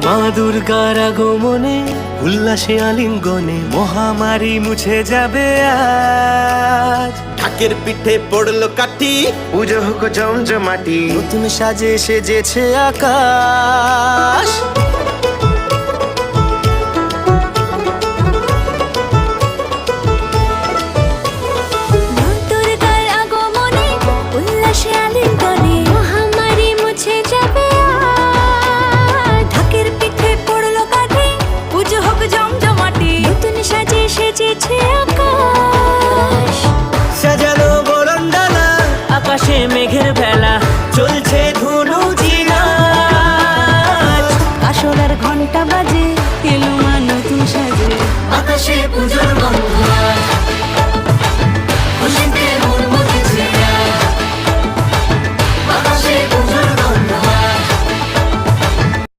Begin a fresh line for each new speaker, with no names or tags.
মা দুর্গার আগমনে উল্লাসে আলিঙ্গনে মহামারী মুছে যাবে আজ।
ঢাকের পিঠে পড়লো কাঠি,
পুজো হোক জমজমাটি, নতুন সাজে সেজেছে আকাশ। সাজানো বরণডালা, আকাশে মেঘের ভেলা, চলছে ধুনুচি নাচ।
আসলার ঘন্টা বাজে, এলো মা নতুন সাজে,
আকাশে